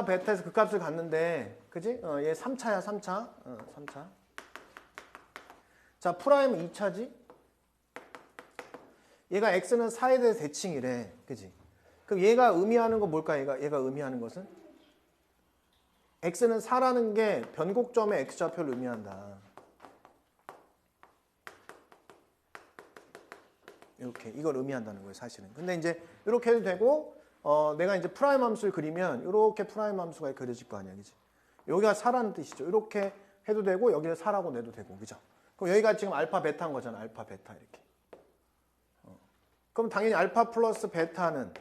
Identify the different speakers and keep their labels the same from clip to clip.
Speaker 1: 베타에서 그 값을 갖는데, 그지? 얘 3차야, 3차. 3차. 자, 프라임은 2차지? 얘가 x는 4에 대해 대칭이래. 그지? 그럼 얘가 의미하는 건 뭘까? 얘가 의미하는 것은? x는 4라는 게 변곡점의 x좌표를 의미한다. 이렇게 이걸 의미한다는 거예요, 사실은. 근데 이제 이렇게 해도 되고, 내가 이제 프라임 함수를 그리면 이렇게 프라임 함수가 그려질 거 아니야, 그지? 여기가 4라는 뜻이죠. 이렇게 해도 되고 여기를 4라고 내도 되고, 그죠? 그럼 여기가 지금 알파 베타인 거잖아, 알파 베타 이렇게. 그럼 당연히 알파 플러스 베타는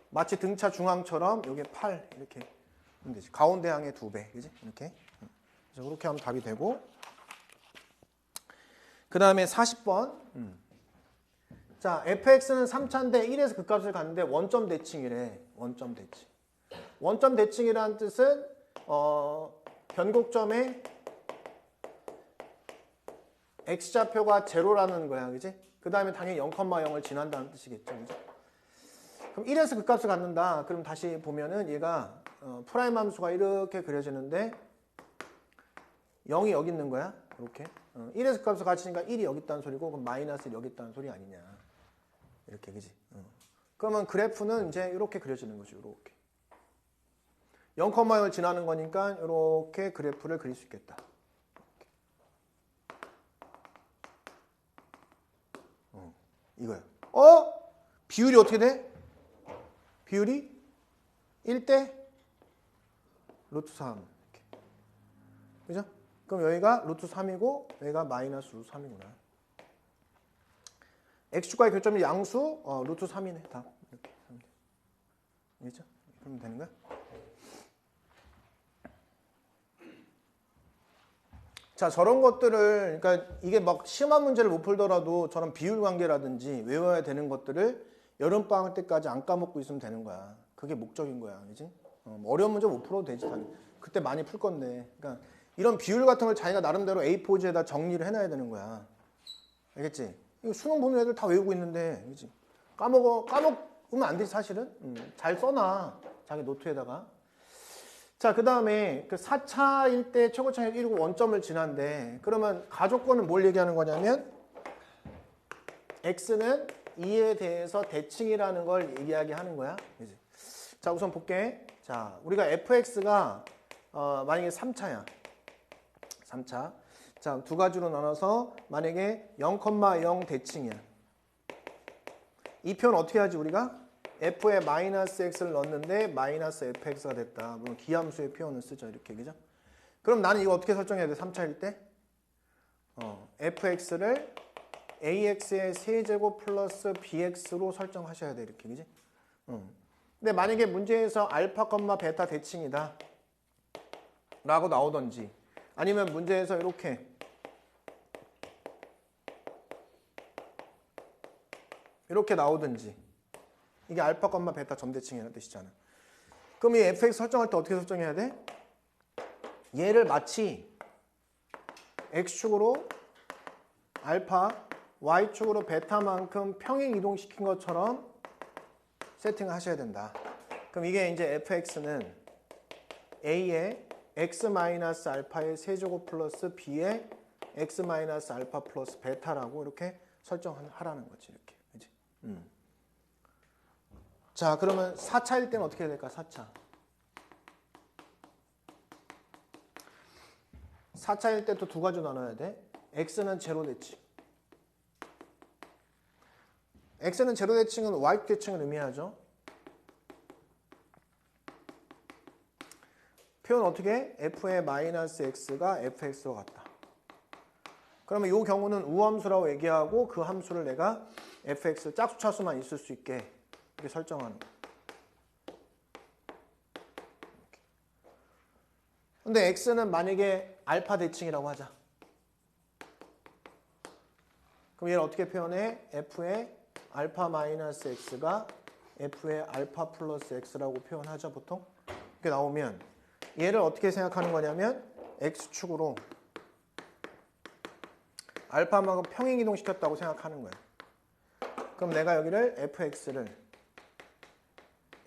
Speaker 1: 마치 등차 중앙처럼 여기에 8 이렇게 하면 되지. 가운데 항의 2배, 그지? 이렇게. 그래서 그렇게 하면 답이 되고. 그 다음에 40번. 자, fx는 3차인데 1에서 그 값을 갔는데 원점 대칭이래. 원점 대칭. 원점 대칭이라는 뜻은 변곡점의 x좌표가 제로라는 거야, 그지? 그 다음에 당연히 0,0을 지난다는 뜻이겠죠, 그지? 그럼 1에서 그 값을 갖는다. 그럼 다시 보면은 얘가 프라임 함수가 이렇게 그려지는데 0이 여기 있는 거야, 이렇게. 1에서 그 값을 가지니까 1이 여기 있다는 소리고, 그럼 마이너스 1이 여기 있다는 소리 아니냐. 이렇게, 그지? 그러면 그래프는 이제 이렇게 그려지는 거죠, 이렇게. 0,0을 지나는 거니까 이렇게 그래프를 그릴 수 있겠다. 이거야. 비율이 어떻게 돼? 비율이 1대 루트 3. 이렇게. 그죠? 그럼 여기가 루트 3이고 여기가 마이너스 루트 3이구나. x축과의 교점이 양수, 루트 3이네. 답. 이렇게 하면 돼. 알겠죠? 그러면 되는 거야? 자, 저런 것들을, 그러니까 이게 막 심한 문제를 못 풀더라도 저런 비율 관계라든지 외워야 되는 것들을 여름방학 때까지 안 까먹고 있으면 되는 거야. 그게 목적인 거야. 그지? 어려운 문제 못 풀어도 되지. 그때 많이 풀 건데. 그러니까 이런 비율 같은 걸 자기가 나름대로 A4지에다 정리를 해놔야 되는 거야. 알겠지? 이거 수능 보는 애들 다 외우고 있는데, 그지? 까먹으면 안 되지, 사실은. 잘 써놔. 자기 노트에다가. 자, 그 다음에 그 4차일 때 최고차이 1이고 원점을 지난데, 그러면 가조건은 뭘 얘기하는 거냐면 x는 2에 대해서 대칭이라는 걸 이야기하는 거야. 그치? 자, 우선 볼게. 자, 우리가 fx가 만약에 3차야. 3차. 자, 두 가지로 나눠서 만약에 0,0 대칭이야. 이 표현 어떻게 하지 우리가? f에 마이너스 x를 넣었는데 마이너스 fx가 됐다. 물론 기함수의 표현을 쓰죠. 이렇게, 그죠? 그럼 나는 이거 어떻게 설정해야 돼? 3차일 때? fx를 ax의 세제곱 플러스 bx로 설정하셔야 돼. 이렇게, 그지? 근데 만약에 문제에서 알파, 베타 대칭이다 라고 나오던지, 아니면 문제에서 이렇게 나오든지, 이게 알파, 베타 점대칭이라는 뜻이잖아. 그럼 이 fx 설정할 때 어떻게 설정해야 돼? 얘를 마치 x축으로 알파, y축으로 베타만큼 평행 이동시킨 것처럼 세팅을 하셔야 된다. 그럼 이게 이제 fx는 a의 x-알파의 세제곱 플러스 b의 x-알파 플러스 베타라고 이렇게 설정하라는 거지. 이렇게. 그치? 자, 그러면 4차일 때는 어떻게 해야 될까? 4차. 4차일 때 또 두 가지로 나눠야 돼. x는 제로 대칭. x는 제로 대칭은 y 대칭을 의미하죠. 표현 어떻게 해? f의 마이너스 x가 fx로 같다. 그러면 이 경우는 우함수라고 얘기하고 그 함수를 내가 fx 짝수차수만 있을 수 있게 이렇게 설정하는 거야. 근데 x는 만약에 알파 대칭이라고 하자. 그럼 얘를 어떻게 표현해? f의 알파 마이너스 x가 f의 알파 플러스 x라고 표현하죠, 보통. 이렇게 나오면 얘를 어떻게 생각하는 거냐면 x축으로 알파만큼 평행 이동시켰다고 생각하는 거야. 그럼 내가 여기를 fx를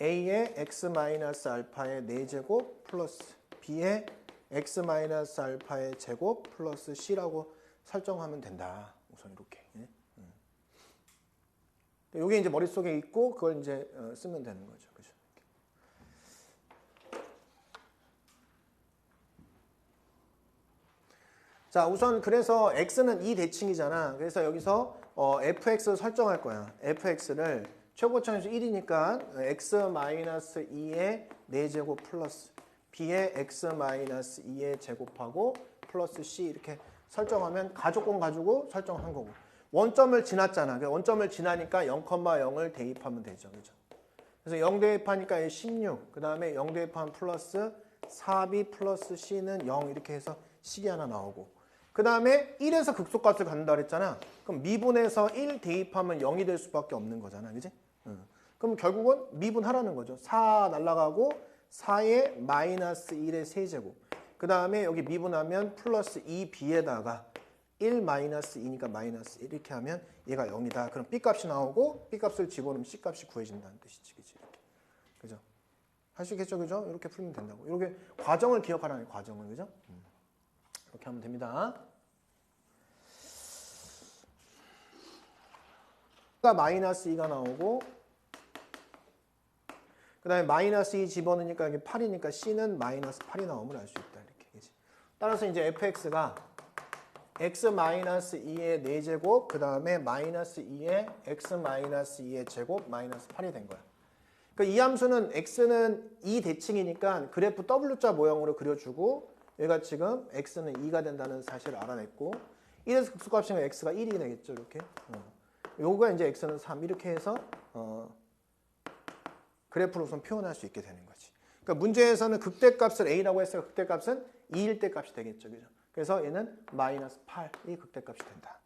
Speaker 1: A의 x-알파의 4제곱 플러스 B의 x-알파의 제곱 플러스 C라고 설정하면 된다. 우선 이렇게. 이게 이제 머릿속에 있고 그걸 이제 쓰면 되는 거죠. 그죠? 자, 우선 그래서 x는 2대칭이잖아. 그래서 여기서 fx를 설정할 거야. fx를 최고차에서 1이니까 x-2의 4제곱 플러스 b의 x-2의 제곱하고 플러스 c 이렇게 설정하면 가족권 가지고 설정한 거고. 원점을 지났잖아. 원점을 지나니까 0,0을 대입하면 되죠. 그죠? 그래서 0 대입하니까 16. 그 다음에 0 대입하면 플러스 4b 플러스 c는 0 이렇게 해서 식이 하나 나오고. 그 다음에 1에서 극소값을 갖는다 그랬잖아. 그럼 미분에서 1 대입하면 0이 될 수밖에 없는 거잖아. 그지? 그럼 결국은 미분하라는 거죠. 4 날라가고 4의 마이너스 1의 세제곱. 그 다음에 여기 미분하면 플러스 2b에다가 1 마이너스 2니까 마이너스 1 이렇게 하면 얘가 0이다. 그럼 b값이 나오고 b값을 집어넣으면 c값이 구해진다는 뜻이지. 그치? 이렇게. 그죠? 할 수 있겠죠? 그죠? 이렇게 풀면 된다고. 이렇게 과정을 기억하라는 거예요. 과정을. 그죠? 이렇게 하면 됩니다. 마이너스 2가 나오고 그 다음에 마이너스 2 집어넣으니까 여기 8이니까 C는 마이너스 8이 나옴을 알 수 있다. 이렇게. 그치? 따라서 이제 fx가 x-2의 4제곱 그 다음에 마이너스 2의 x-2의 제곱 마이너스 8이 된 거야. 그러니까 이 함수는 x는 2대칭이니까 그래프 W자 모양으로 그려주고 얘가 지금 x는 2가 된다는 사실을 알아냈고 1에서 극소값이면 x가 1이 되겠죠. 이렇게. 요거가 이제 x는 3 이렇게 해서 그래프로 우선 표현할 수 있게 되는 거지. 그러니까 문제에서는 극대값을 a라고 했어요. 극대값은 2일 때 값이 되겠죠. 그죠? 그래서 얘는 마이너스 8이 극대값이 된다.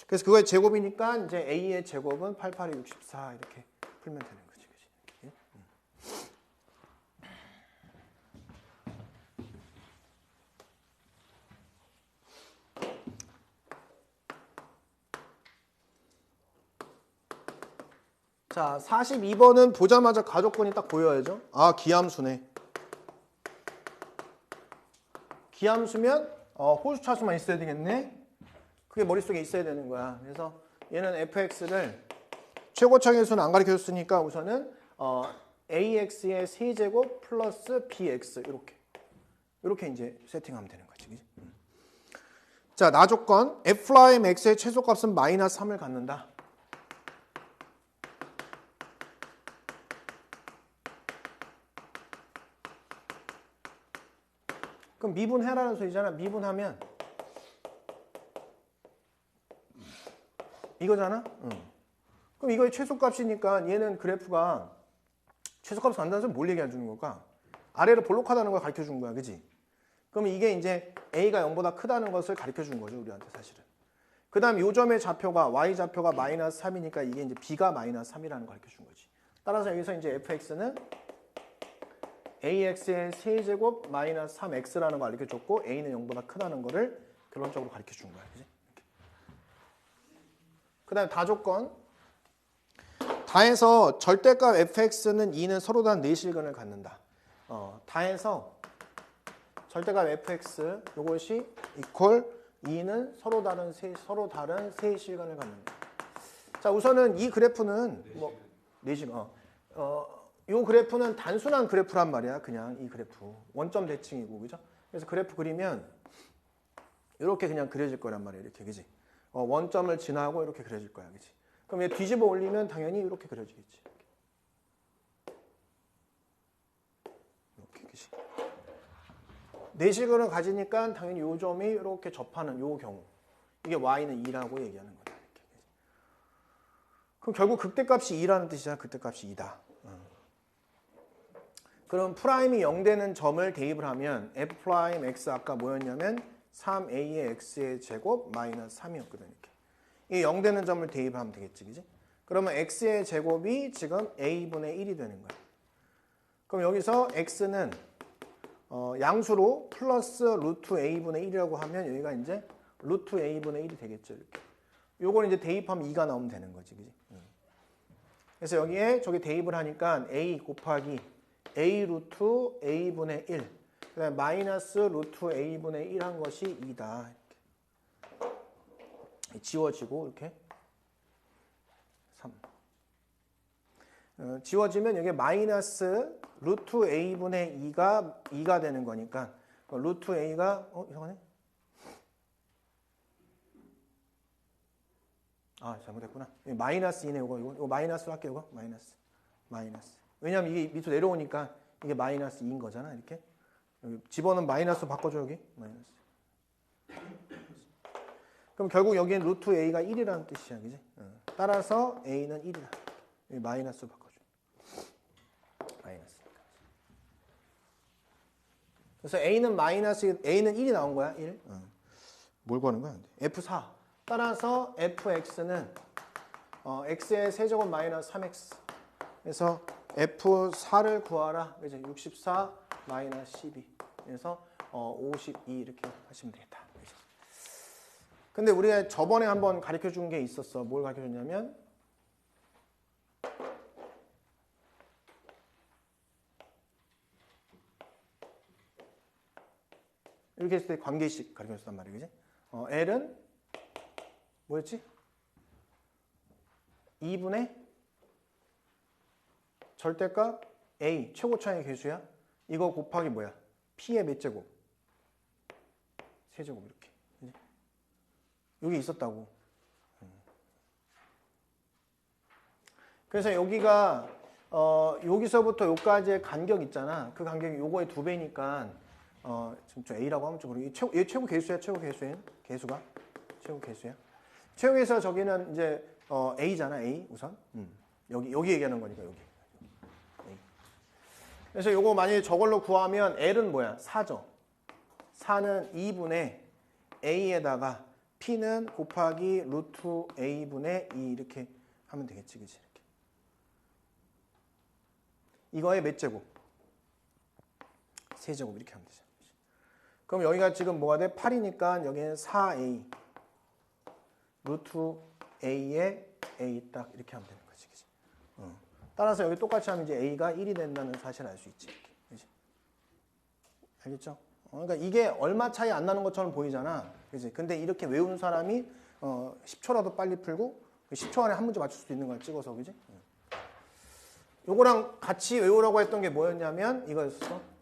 Speaker 1: 그래서 그거의 제곱이니까 이제 a의 제곱은 8, 8이 64 이렇게 풀면 되는 거지. 그치? 자, 42번은 보자마자 가족권이 딱 보여야죠. 아, 기함수네. 기함수면 호수 차수만 있어야 되겠네. 그게 머릿속에 있어야 되는 거야. 그래서 얘는 fx를 최고차계수는 안 가르쳐줬으니까 우선은 ax의 세제곱 플러스 bx 이렇게 이제 세팅하면 되는 거지. 그치? 자, 나조건 f'x의 최소값은 마이너스 3을 갖는다. 그럼 미분해라는 소리잖아. 미분하면 이거잖아. 그럼 이거의 최소값이니까 얘는 그래프가 최소값을 간다는 소리는 뭘 얘기해 주는 걸까? 아래로 볼록하다는 걸 가르쳐 준 거야. 그지? 그럼 이게 이제 A가 0보다 크다는 것을 가르쳐 준 거죠. 우리한테 사실은. 그 다음 요점의 좌표가 Y좌표가 마이너스 3이니까 이게 이제 B가 마이너스 3이라는 걸 가르쳐 준 거지. 따라서 여기서 이제 fx는 ax의 세제곱 마이너스 3x라는 걸 가르쳐 줬고 a는 0보다 크다는 거를 결론적으로 가르쳐 준 거야. 그지? 그 다음에 다조건. 다해서 절대값 fx는 2는 서로 다른 내실근을 갖는다. 다해서 절대값 fx 이것이 이퀄 2는 서로 다른 세실근을 갖는다. 자, 우선은 이 그래프는 뭐 내실근. 이 그래프는 단순한 그래프란 말이야. 그냥 이 그래프. 원점 대칭이고, 그죠? 그래서 그래프 그리면 이렇게 그냥 그려질 거란 말이야. 이렇게, 그지? 원점을 지나고 이렇게 그려질 거야, 그지? 그럼 얘 뒤집어 올리면 당연히 이렇게 그려지겠지. 이렇게, 그지? 내실근을 가지니까 당연히 요 점이 이렇게 접하는 요 경우. 이게 y는 2라고 얘기하는 거다. 이렇게, 그지? 그럼 결국 극대값이 2라는 뜻이잖아. 극대값이 2다. 그럼 프라임이 0 되는 점을 대입을 하면 f 프라임 x 아까 뭐였냐면 3a의 x의 제곱 마이너스 3이었거든. 이렇게. 이 0 되는 점을 대입하면 되겠지. 그지? 그러면 x의 제곱이 지금 a분의 1이 되는 거야. 그럼 여기서 x는 양수로 플러스 루트 a분의 1이라고 하면 여기가 이제 루트 a분의 1이 되겠죠. 이렇게. 요걸 이제 대입하면 2가 나오면 되는 거지. 그지? 그래서 여기에 저기 대입을 하니까 a 곱하기 a 루트 a분의 1 그다음에 마이너스 루트 a분의 1 한 것이 2다. 이렇게. 지워지고 이렇게 3 지워지면 여기 마이너스 루트 a분의 2가 되는 거니까 루트 a가 이상하네. 아 잘못했구나. 마이너스 2네. 이거 마이너스로 할게요. 이거 마이너스. 왜냐면 이게 밑으로 내려오니까 이게 마이너스 2인 거잖아. 이렇게 여기 집어는 마이너스로 바꿔줘. 여기 마이너스. 그럼 결국 여기는 루트 a가 1이라는 뜻이야. 그지? 따라서 a는 1이다. 여기 마이너스로 바꿔줘. 마이너스. 그래서 a는 1이 나온 거야. 1. 뭘 구하는 거야? f4. 따라서 fx는 x의 세제곱 마이너스 3x. 그래서 f4를 구하라. 그죠? 64 마이너스 12. 그래서 52 이렇게 하시면 되겠다. 그죠? 근데 우리가 저번에 한번 가르쳐 준 게 있었어. 뭘 가르쳐 줬냐면 이렇게 했을 때 관계식 가르쳐 줬단 말이야. 그지? L은 뭐였지? 2분의 절대값 A 최고차의 개수야. 이거 곱하기 뭐야? P의 몇 제곱? 세제곱 이렇게. 그치? 여기 있었다고. 그래서 여기가 여기서부터 여기까지의 간격 있잖아. 그 간격이 요거의 2배니까 지금 저 A라고 하면 좀 그러고 얘 최고 개수야. 최고 개수야. 개수가 최고 개수야. 최고에서 저기는 이제 A잖아. A 우선. 여기 얘기하는 거니까 여기. A. 그래서 요거 만약에 저걸로 구하면 L은 뭐야? 4죠. 4는 2분의 A에다가 P는 곱하기 루트 A분의 2 이렇게 하면 되겠지. 그치? 이렇게. 이거의 몇 제곱? 세제곱 이렇게 하면 되죠. 그럼 여기가 지금 뭐가 돼? 8이니까 여기는 4A 루트 A에 A 딱 이렇게 하면 되는 거지. 그치? 따라서 여기 똑같이 하면 이제 A가 1이 된다는 사실을 알 수 있지. 이렇게. 그치? 알겠죠? 그러니까 이게 얼마 차이 안 나는 것처럼 보이잖아. 그치? 근데 이렇게 외우는 사람이 10초라도 빨리 풀고 10초 안에 한 문제 맞출 수도 있는 거야. 찍어서. 그지? 요거랑 같이 외우라고 했던 게 뭐였냐면 이거였어.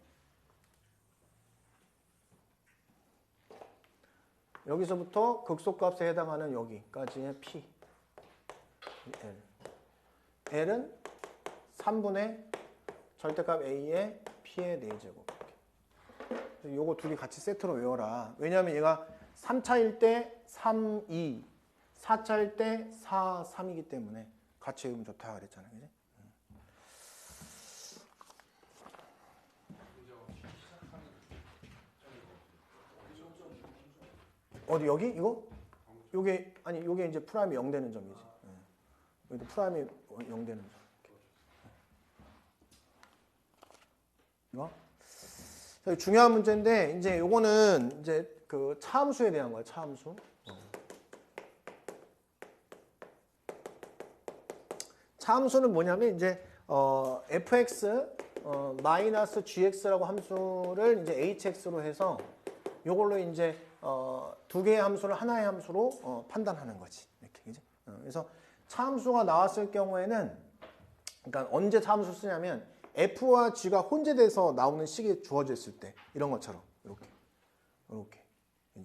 Speaker 1: 여기서부터 극소값에 해당하는 여기까지의 P, L. L은 3분의 절대값 A의 P의 4제곱. 요거 둘이 같이 세트로 외워라. 왜냐하면 얘가 3차일 때 3, 2, 4차일 때 4, 3이기 때문에 같이 외우면 좋다 그랬잖아. 그지? 어디 여기? 이거? 요게 아니 요게 이제 프라임이 0 되는 점이지. 여기도 프라임이 0 되는 점. 이거? 중요한 문제인데 이제 요거는 이제 그 차함수에 대한 거야. 차함수. 차함수는 뭐냐면 이제 fx 마이너스 gx라고 함수를 이제 hx로 해서 요걸로 이제 두 개의 함수를 하나의 함수로 판단하는 거지. 이렇게. 그죠? 그래서 차함수가 나왔을 경우에는 그러니까 언제 차함수 쓰냐면 f와 g가 혼재돼서 나오는 식이 주어져 있을 때 이런 것처럼 이렇게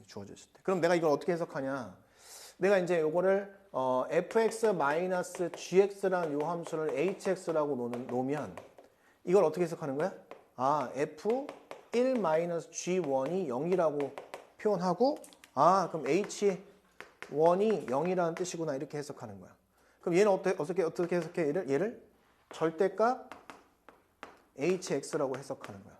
Speaker 1: 주어져 있을 때. 그럼 내가 이걸 어떻게 해석하냐? 내가 이제 요거를 fx 마이너스 gx라는 요 함수를 hx라고 놓으면 이걸 어떻게 해석하는 거야? 아, f1 마이너스 g1이 0이라고 표현하고 그럼 h1이 0이라는 뜻이구나 이렇게 해석하는 거야. 그럼 얘는 어떻게 해석해? 얘를 절대값 hx라고 해석하는 거야.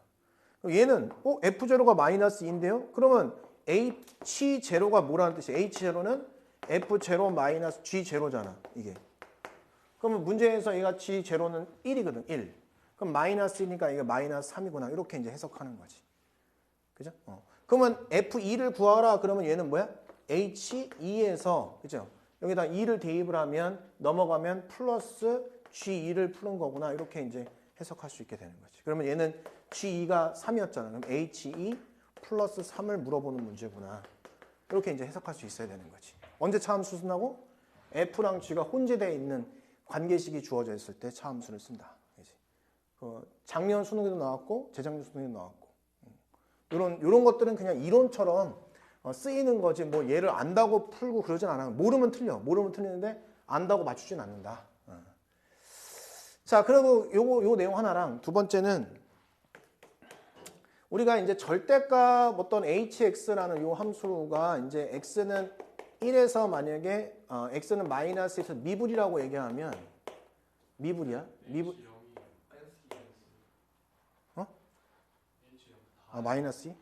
Speaker 1: 그럼 얘는 f0가 마이너스 2인데요? 그러면 h0가 뭐라는 뜻이야? h0는 f0 마이너스 g0잖아. 이게. 그러면 문제에서 얘가 g0는 1이거든. 1. 그럼 마이너스니까 이게 마이너스 3이구나. 이렇게 이제 해석하는 거지. 그죠? 그러면 f2를 구하라. 그러면 얘는 뭐야? h2에서 그죠? 여기다 2를 대입을 하면 넘어가면 플러스 G2를 푸는 거구나. 이렇게 이제 해석할 수 있게 되는 거지. 그러면 얘는 G2가 3이었잖아. 그럼 H2 플러스 3을 물어보는 문제구나. 이렇게 이제 해석할 수 있어야 되는 거지. 언제 차함수 쓴다고? F랑 G가 혼재되어 있는 관계식이 주어져 있을 때 차함수를 쓴다. 작년 수능에도 나왔고 재작년 수능에도 나왔고 이런 것들은 그냥 이론처럼 쓰이는 거지 뭐 얘를 안다고 풀고 그러진 않아요. 모르면 틀리는데 안다고 맞추진 않는다. 자, 그리고 요 내용 하나랑 두 번째는 우리가 이제 절대값 어떤 hx라는 요 함수가 이제 x는 1에서 만약에 x는 마이너스에서 미분이라고 얘기하면 미분이야? 미분 마이너스 2?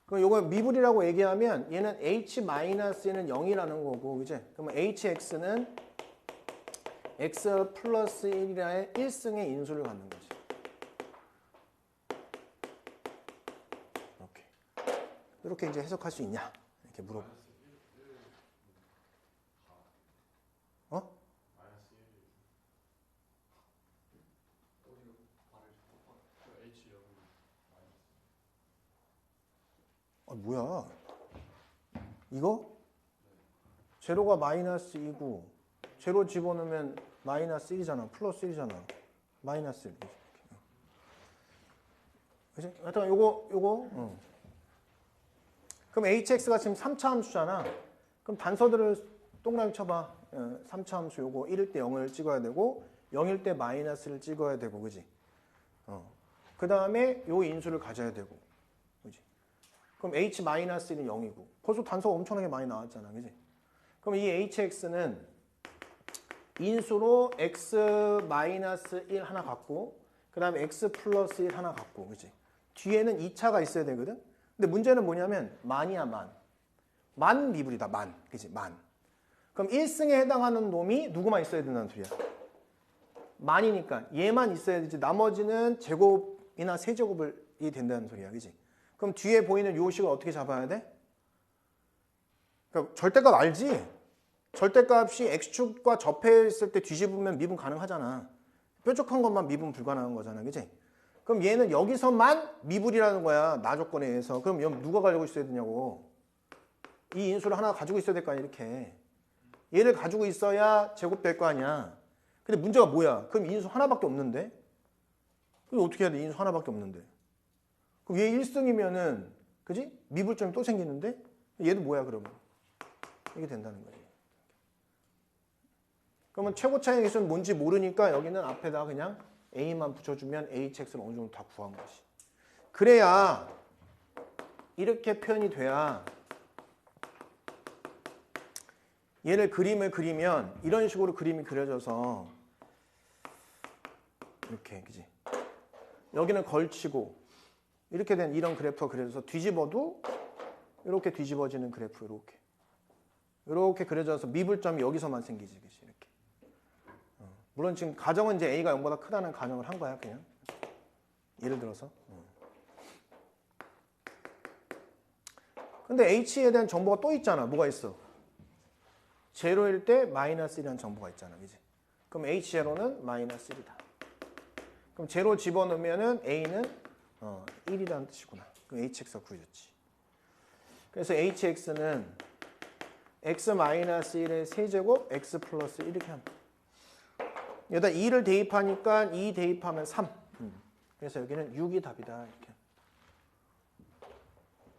Speaker 1: 그럼 요거 미분이라고 얘기하면 얘는 h-는 0이라는 거고, 그지? 그러면 hx는 x 플러스 1이라의 1승의 인수를 갖는 거지. 이렇게 이제 해석할 수 있냐? 이렇게 물어보. 뭐야? 이거? 제로가 마이너스 2고 제로 집어넣으면 마이너스 1이잖아. 플러스 1이잖아. 마이너스 1. 그치? 하여튼 요거. 그럼 hx가 지금 3차 함수잖아. 그럼 단서들을 동그라미 쳐봐. 3차 함수 요거 1일 때 0을 찍어야 되고 0일 때 마이너스를 찍어야 되고, 그지? 그 다음에 요 인수를 가져야 되고, 그지? 그럼 h-1은 0이고 벌써 단서가 엄청나게 많이 나왔잖아, 그지? 그럼 이 hx는 인수로 x-1 하나 갖고 그 다음에 x 플러스 1 하나 갖고, 그지? 뒤에는 2차가 있어야 되거든? 근데 문제는 뭐냐면 만이야, 만 미분이다, 그지? 만. 그럼 1승에 해당하는 놈이 누구만 있어야 된다는 소리야? 만이니까 얘만 있어야 되지. 나머지는 제곱이나 세제곱이 된다는 소리야, 그지? 그럼 뒤에 보이는 요 식을 어떻게 잡아야 돼? 그러니까 절대값 알지? 절대값이 x축과 접해 있을 때 뒤집으면 미분 가능하잖아. 뾰족한 것만 미분 불가능한 거잖아, 그지? 그럼 얘는 여기서만 미분이라는 거야, 나 조건에 의해서. 그럼 얘 누가 가지고 있어야 되냐고. 이 인수를 하나 가지고 있어야 될 거 아니야, 이렇게. 얘를 가지고 있어야 제곱될 거 아니야. 근데 문제가 뭐야? 그럼 인수 하나밖에 없는데? 그럼 어떻게 해야 돼? 인수 하나밖에 없는데. 그럼 얘 1승이면은, 그지? 미분점이 또 생기는데? 얘도 뭐야, 그러면? 이게 된다는 거예요. 그러면 최고차의 기수는 뭔지 모르니까 여기는 앞에다 그냥 A만 붙여주면 hx를 어느 정도 다 구한 것이. 그래야 이렇게 표현이 돼야 얘를 그림을 그리면 이런 식으로 그림이 그려져서 이렇게, 그지? 여기는 걸치고 이렇게 된 이런 그래프가 그려져서 뒤집어도 이렇게 뒤집어지는 그래프, 이렇게 그려져서 미분점이 여기서만 생기지, 그지? 이렇게. 물론 지금 가정은 이제 a가 0보다 크다는 가정을 한 거야, 그냥. 예를 들어서. 근데 h에 대한 정보가 또 있잖아. 뭐가 있어? 제로일 때 마이너스 1이라는 정보가 있잖아, 그지? 그럼 h0는 마이너스 1이다. 그럼 제로 집어넣으면은 a는 1이라는 뜻이구나. 그럼 hx가 구해졌지. 그래서 hx는 x-1의 세제곱 x 플러스 1 이렇게 합니다. 여기다 2를 대입하니까 2 대입하면 3. 그래서 여기는 6이 답이다, 이렇게.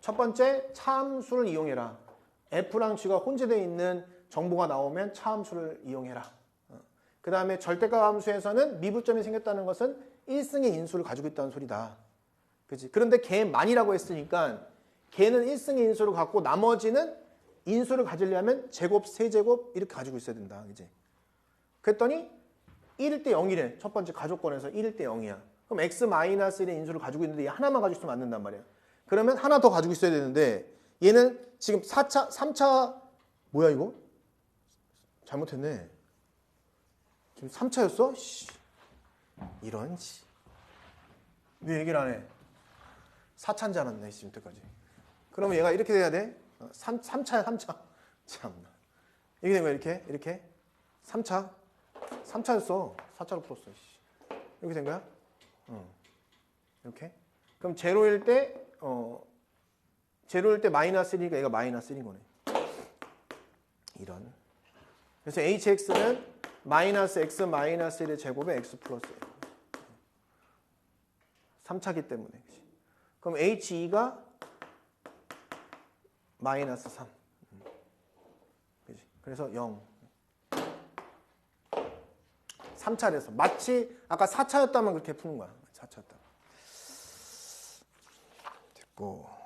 Speaker 1: 첫 번째, 차함수를 이용해라. F랑 G가 혼재되어 있는 정보가 나오면 차함수를 이용해라. 그 다음에 절대값 함수에서는 미분점이 생겼다는 것은 1승의 인수를 가지고 있다는 소리다. 그치? 그런데 걔 만이라고 했으니까 걔는 1승의 인수를 갖고 나머지는 인수를 가지려면 제곱, 세제곱 이렇게 가지고 있어야 된다. 그치? 그랬더니 1일 때 0이래. 첫 번째 가족권에서 1일 때 0이야. 그럼 x-1의 인수를 가지고 있는데 얘 하나만 가지고 있으면 안 된단 말이야. 그러면 하나 더 가지고 있어야 되는데 얘는 지금 3차 뭐야 이거? 잘못했네. 지금 3차였어? 이런 왜 얘기를 안 해? 4차인 줄 알았네, 지금까지. 그러면 얘가 이렇게 돼야 돼? 3차야, 3차. 참나. 이렇게 된 거야, 이렇게? 3차. 3차였어. 4차로 풀었어. 이렇게 된 거야? 이렇게. 그럼 제로일 때 제로일 때 마이너스 1이니까 얘가 마이너스 1인 거네. 이런. 그래서 hx는 마이너스 x 마이너스 1의 제곱에 x 플러스 1. 3차기 때문에. 그럼 h2가 마이너스 3. 그치? 그래서 0. 3차래서. 마치 아까 4차였다면 그렇게 푸는 거야. 4차였다. 됐고.